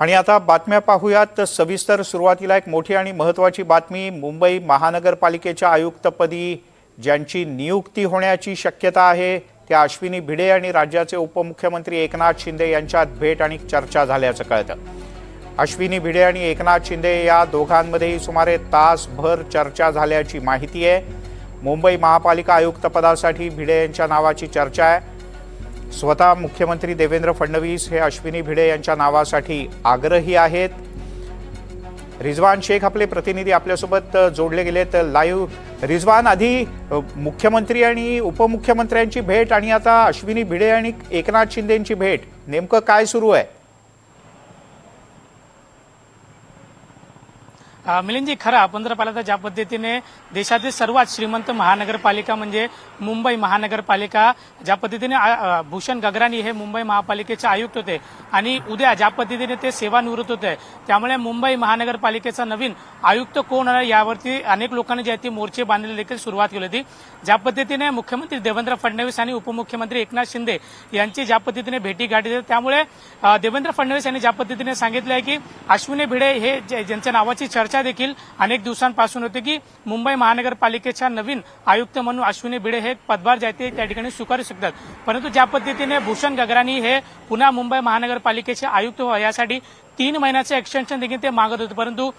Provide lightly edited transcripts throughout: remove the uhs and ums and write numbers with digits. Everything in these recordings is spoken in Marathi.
आणि आता बातम्या पाहूयात सविस्तर। सुरुवातीला एक मोठी आणि महत्त्वाची बातमी। मुंबई महानगरपालिकेच्या आयुक्तपदी ज्यांची नियुक्ती होण्याची शक्यता आहे त्या अश्विनी भिडे आणि राज्याचे उपमुख्यमंत्री एकनाथ शिंदे यांच्यात भेट आणि चर्चा झाल्याचं कळतं। अश्विनी भिडे आणि एकनाथ शिंदे या दोघांमध्येही सुमारे तासभर चर्चा झाल्याची माहिती आहे। मुंबई महापालिका आयुक्तपदासाठी भिडे यांच्या नावाची चर्चा आहे। स्वतः मुख्यमंत्री देवेंद्र फडणवीस हे अश्विनी भिडे यांच्या नावासाठी आग्रही आहेत। रिजवान शेख आपले प्रतिनिधी आपल्यासोबत जोडले गेलेत लाईव्ह। रिजवान, आधी मुख्यमंत्री आणि उपमुख्यमंत्र्यांची भेट आणि आता अश्विनी भिडे आणि एकनाथ शिंदेंची भेट, नेमकं काय सुरू आहे? मिलिंदजी, खरं आपण जर पाहिलं तर ज्या पद्धतीने देशातील सर्वात श्रीमंत महानगरपालिका म्हणजे मुंबई महानगरपालिका, ज्या पद्धतीने भूषण गगराणी हे मुंबई महापालिकेचे आयुक्त होते आणि उद्या ज्या पद्धतीने ते सेवानिवृत्त होते, त्यामुळे मुंबई महानगरपालिकेचा नवीन आयुक्त कोण आहे यावरती अनेक लोकांनी जे ती मोर्चे बांधले देखील सुरुवात केली होती। ज्या पद्धतीने मुख्यमंत्री देवेंद्र फडणवीस आणि उपमुख्यमंत्री एकनाथ शिंदे यांची ज्या पद्धतीने भेटी गाठी, त्यामुळे देवेंद्र फडणवीस यांनी ज्या पद्धतीने सांगितलं आहे की अश्विनी भिडे हे ज्यांच्या नावाची चर्चा देखील अनेक दिवसांपासून होते की मुंबई महानगरपालिकेच्या नवीन आयुक्त म्हणून अश्विनी भिडे हे पदभार जाते त्या ठिकाणी स्वीकारू शकतात। परंतु ज्या पद्धतीने भूषण गगराणी हे पुन्हा मुंबई महानगरपालिकेचे आयुक्त यासाठी 3 महिन्याचे एक्सटेन्शन देखील ते मागत होते, परंतु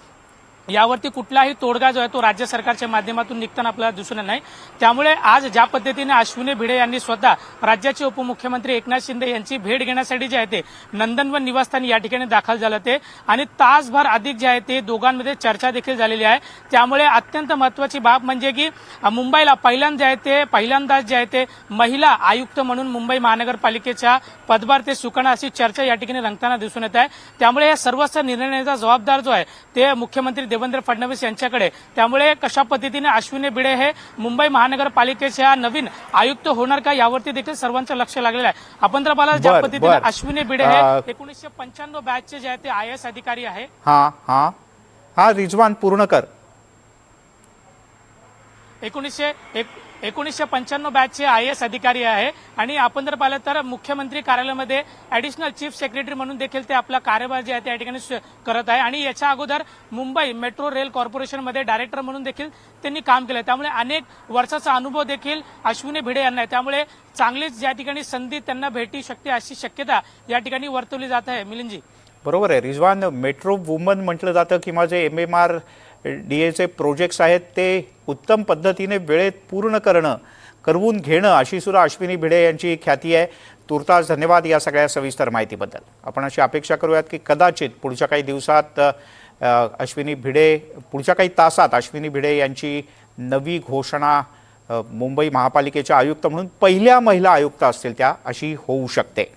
यावरती कुठलाही तोडगा जो आहे तो राज्य सरकारच्या माध्यमातून निघताना आपल्याला दिसून नाही। त्यामुळे आज ज्या पद्धतीने अश्विनी भिडे यांनी स्वतः राज्याचे उपमुख्यमंत्री एकनाथ शिंदे यांची भेट घेण्यासाठी जे आहे ते नंदनवन निवासस्थानी या ठिकाणी दाखल झालं ते आणि तासभर अधिक जे आहे ते दोघांमध्ये चर्चा देखील झालेली आहे। त्यामुळे अत्यंत महत्त्वाची बाब म्हणजे की मुंबईला पहिल्यांदाच जे आहे ते महिला आयुक्त म्हणून मुंबई महानगरपालिकेच्या पदभार ते स्वीकारणार अशी चर्चा या ठिकाणी रंगताना दिसून येत आहे। त्यामुळे या सर्वस्व निर्णयाचा जबाबदार जो आहे ते मुख्यमंत्री देवेंद्र फडणवीस यांच्याकडे। त्यामुळे कशा पद्धतीने अश्विनी भिडे हे मुंबई महानगरपालिकेच्या नवीन आयुक्त होणार का यावरती देखील सर्वांचं लक्ष लागलेलं आहे। आपण जर पाहिलं ज्या पद्धतीने अश्विनी भिडे हे 1995 बॅचचे जे आहे ते IAS अधिकारी आहे। हा रिजवान पूर्ण कर। 1995 बॅचचे IAS अधिकारी आहे आणि आपण जर पाहिलं तर मुख्यमंत्री कार्यालयामध्ये ऍडिशनल चीफ सेक्रेटरी म्हणून देखील ते आपला कार्यभार जे आहे त्या ठिकाणी करत आहे आणि याच्या अगोदर मुंबई मेट्रो रेल कॉर्पोरेशनमध्ये डायरेक्टर म्हणून देखील त्यांनी काम केलं। त्यामुळे अनेक वर्षाचा अनुभव देखील अश्विनी भिडे यांना आहे। त्यामुळे चांगलीच या ठिकाणी संधी त्यांना भेटू शकते अशी शक्यता या ठिकाणी वर्तवली जात आहे। मिलिंदजी, बरोबर आहे रिजवान। मेट्रो वुमन म्हटलं जातं किंवा जे MMRDA प्रोजेक्ट्स आहेत ते उत्तम पद्धतीने वेळेत पूर्ण करवून घेणं अशी सुद्धा अश्विनी भिडे यांची ख्याती आहे। तुर्तास धन्यवाद या सगळ्या सविस्तर माहितीबद्दल। आपण अशी अपेक्षा करूयात की कदाचित पुढच्या काही दिवसात पुढच्या काही तासात अश्विनी भिडे यांची नवी घोषणा मुंबई महापालिकेच्या आयुक्त म्हणून पहिल्या महिला आयुक्त असतील त्या अशी होऊ शकते।